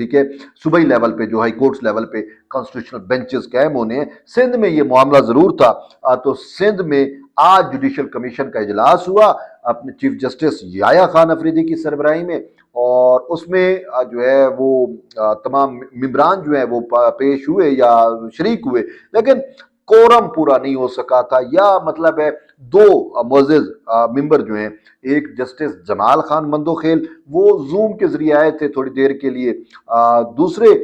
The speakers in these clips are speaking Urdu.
ٹھیک ہے، صوبائی لیول پہ جو ہائی کورٹس لیول پہ کانسٹیٹیوشنل بینچز قائم ہونے ہیں۔ سندھ میں یہ معاملہ ضرور تھا، تو سندھ میں آج جوڈیشل کمیشن کا اجلاس ہوا اپنے چیف جسٹس یحییٰ خان افریدی کی سربراہی میں، اور اس میں جو ہے وہ تمام ممبران جو ہیں وہ پیش ہوئے یا شریک ہوئے، لیکن کورم پورا نہیں ہو سکا تھا، یا مطلب ہے دو معزز ممبر جو ہیں، ایک جسٹس جمال خان مندوخیل، وہ زوم کے ذریعے آئے تھے تھوڑی دیر کے لیے، دوسرے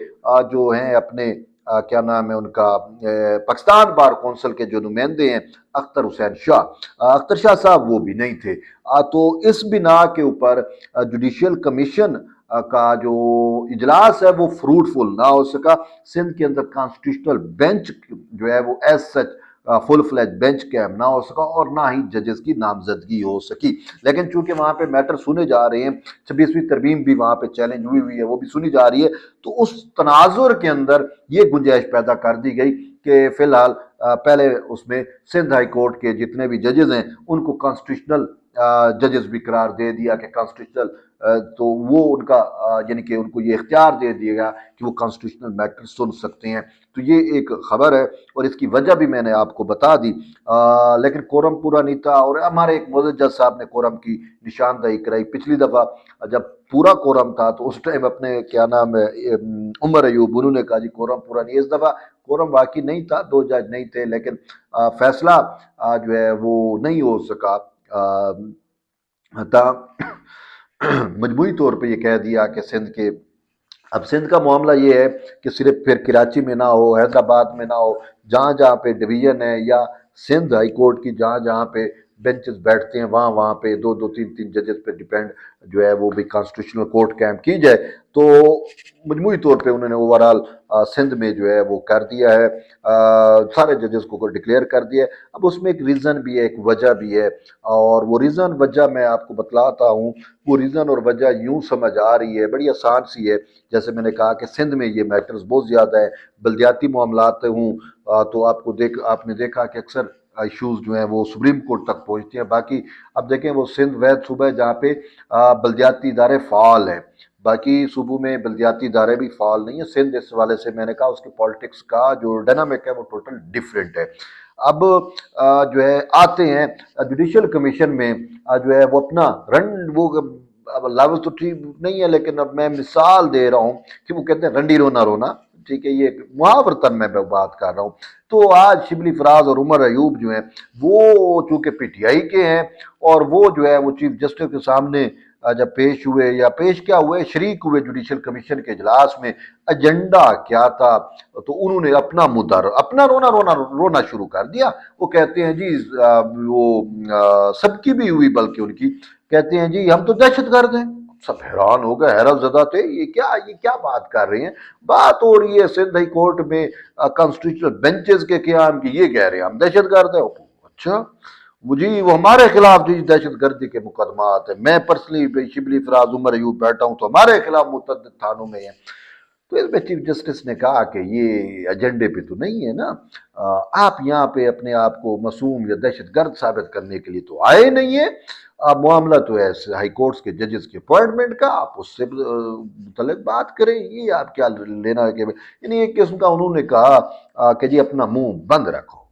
جو ہیں اپنے کیا نام ہے ان کا، پاکستان بار کونسل کے جو نمائندے ہیں اختر حسین شاہ، اختر شاہ صاحب، وہ بھی نہیں تھے۔ تو اس بنا کے اوپر جوڈیشل کمیشن کا جو اجلاس ہے وہ فروٹفل نہ ہو سکا۔ سندھ کے اندر کانسٹیٹیوشنل بینچ جو ہے وہ ایز سچ فل فلیج بینچ قائم نہ ہو سکا، اور نہ ہی ججز کی نامزدگی ہو سکی۔ لیکن چونکہ وہاں پہ میٹر سنے جا رہے ہیں، 26ویں ترمیم بھی وہاں پہ چیلنج ہوئی ہے، وہ بھی سنی جا رہی ہے، تو اس تناظر کے اندر یہ گنجائش پیدا کر دی گئی کہ فی الحال پہلے اس میں سندھ ہائی کورٹ کے جتنے بھی ججز ہیں ان کو کانسٹیٹیوشنل ججز بھی قرار دے دیا کہ کانسٹیٹیوشنل، تو وہ ان کا یعنی کہ ان کو یہ اختیار دے دیا گیا کہ وہ کانسٹیٹیوشنل میٹر سن سکتے ہیں۔ تو یہ ایک خبر ہے، اور اس کی وجہ بھی میں نے آپ کو بتا دی، لیکن کورم پورا نہیں تھا، اور ہمارے ایک معزز جج صاحب نے کورم کی نشاندہی کرائی۔ پچھلی دفعہ جب پورا کورم تھا تو اس ٹائم اپنے کیا نام ہے عمر ایوب، انہوں نے کہا جی کورم پورا نہیں۔ اس دفعہ کورم واقعی نہیں تھا، دو جج نہیں تھے، لیکن فیصلہ جو ہے وہ نہیں ہو سکا، تھا مجموعی طور پہ یہ کہہ دیا کہ سندھ کے، اب سندھ کا معاملہ یہ ہے کہ صرف پھر کراچی میں نہ ہو، حیدرآباد میں نہ ہو، جہاں جہاں پہ ڈویژن ہے، یا سندھ ہائی کورٹ کی جہاں جہاں پہ بینچز بیٹھتے ہیں وہاں وہاں پہ دو دو تین تین ججز پہ ڈیپینڈ جو ہے وہ بھی کانسٹیٹیوشنل کورٹ قائم کی جائے۔ تو مجموعی طور پہ انہوں نے اوورال سندھ میں جو ہے وہ کر دیا ہے، سارے ججز کو ڈکلیئر کر دیا ہے۔ اب اس میں ایک ریزن بھی ہے، ایک وجہ بھی ہے، اور وہ ریزن وجہ میں آپ کو بتلاتا ہوں۔ وہ ریزن اور وجہ یوں سمجھ آ رہی ہے، بڑی آسان سی ہے۔ جیسے میں نے کہا کہ سندھ میں یہ میٹرز بہت زیادہ ہیں، بلدیاتی معاملات ہوں، تو آپ نے دیکھا کہ اکثر ایشوز جو ہیں وہ سپریم کورٹ تک پہنچتے ہیں۔ باقی اب دیکھیں وہ سندھ ویدھ صوبہ ہے جہاں پہ بلدیاتی ادارے فعال ہیں، باقی صوبوں میں بلدیاتی ادارے بھی فعال نہیں ہیں۔ سندھ اس حوالے سے میں نے کہا اس کی پالیٹکس کا جو ڈائنامک ہے وہ ٹوٹل ڈیفرنٹ ہے۔ اب جو ہے آتے ہیں جوڈیشل کمیشن میں، جو ہے وہ اپنا وہ اب لفظ تو ٹھیک نہیں ہے، لیکن اب میں مثال دے رہا ہوں کہ وہ کہتے ہیں رنڈی رونا رونا، ٹھیک ہے، یہ محاورتن میں بات کر رہا ہوں۔ تو آج شبلی فراز اور عمر ایوب جو ہیں وہ چونکہ پی ٹی آئی کے ہیں، اور وہ جو ہے وہ چیف جسٹس کے سامنے جب پیش ہوئے، یا پیش کیا ہوئے، شریک ہوئے جوڈیشل کمیشن کے اجلاس میں، ایجنڈا کیا تھا، تو انہوں نے اپنا مدعا اپنا رونا شروع کر دیا۔ وہ کہتے ہیں جی وہ سب کی بھی ہوئی، بلکہ ان کی، کہتے ہیں جی ہم تو دہشت گرد ہیں۔ سب حیران ہو گئے، حیرت زدہ تھے، یہ کیا بات کر رہے ہیں؟ بات ہو رہی ہے سندھ ہائی کورٹ میں کانسٹیٹیوشنل بینچز کے قیام کی، یہ کہہ رہے ہیں ہم دہشت گرد ہیں۔ اچھا جی، وہ ہمارے خلاف جی دہشت گردی کے مقدمات ہیں، میں پرسنلی شبلی فراز عمر ایوب بیٹھا ہوں تو ہمارے خلاف متعدد تھانوں میں ہیں۔ تو اس میں چیف جسٹس نے کہا کہ یہ ایجنڈے پہ تو نہیں ہے نا، آپ یہاں پہ اپنے آپ کو معصوم یا دہشت گرد ثابت کرنے کے لیے تو آئے نہیں ہیں، معاملہ تو ہے ہائی کورٹس کے ججز کے اپوائنٹمنٹ کا، آپ اس سے متعلق بات کریں، یہ آپ کیا لینا ہے؟ یعنی ایک قسم کا انہوں نے کہا کہ جی اپنا منہ بند رکھو،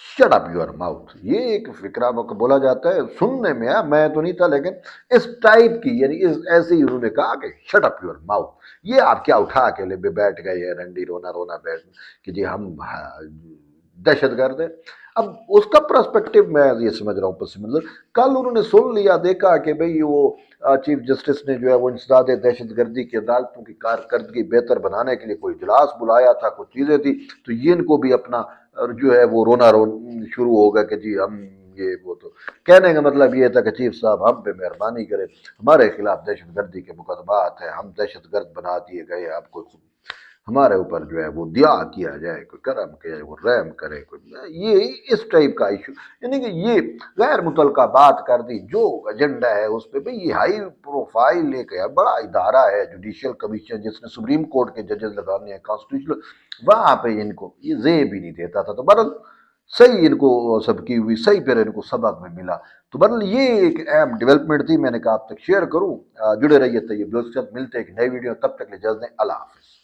شٹ اپ یور ماؤتھ۔ یہ ایک فکرہ بولا جاتا ہے، سننے میں میں تو نہیں تھا، لیکن اس ٹائپ کی، یعنی ایسے ہی انہوں نے کہا کہ شٹ اپ یور ماؤتھ۔ یہ آپ کیا اٹھا کے لے بیٹھ گئے ہیں رنڈی رونا رونا بیٹھ کہ جی ہم دہشت گرد ہیں۔ اب اس کا پرسپیکٹو میں یہ سمجھ رہا ہوں پس منظر، کل انہوں نے سن لیا، دیکھا کہ بھئی وہ چیف جسٹس نے جو ہے وہ انسداد دہشت گردی کی عدالتوں کی کارکردگی بہتر بنانے کے لیے کوئی اجلاس بلایا تھا، کچھ چیزیں تھی، تو یہ ان کو بھی اپنا جو ہے وہ رونا شروع ہوگا کہ جی ہم یہ وہ، تو کہنے کا مطلب یہ تھا کہ چیف صاحب ہم پہ مہربانی کرے، ہمارے خلاف دہشت گردی کے مقدمات ہیں، ہم دہشت گرد بنا دیے گئے، آپ کو ہمارے اوپر جو ہے وہ دیا کیا جائے، کوئی کرم کیا جائے، وہ رحم کرے، کوئی یہ اس ٹائپ کا ایشو، یعنی کہ یہ غیر متعلقہ بات کر دی۔ جو ایجنڈا ہے اس پہ بھئی یہ ہائی پروفائل لے کے بڑا ادارہ ہے جوڈیشل کمیشن، جس نے سپریم کورٹ کے ججز لگانے ہیں کانسٹیٹیوشنل، وہاں پہ ان کو یہ زیب بھی نہیں دیتا تھا۔ تو بہرحال صحیح ان کو سب کی ہوئی، صحیح پھر ان کو سبق میں ملا۔ تو بہرحال یہ ایک اہم ڈیولپمنٹ تھی، میں نے کہا آپ تک شیئر کروں۔ جڑے رہیے طیب دوست کے ساتھ، ملتے ہیں ایک نئی ویڈیو، تب تک لے اجازت دیں، اللہ حافظ۔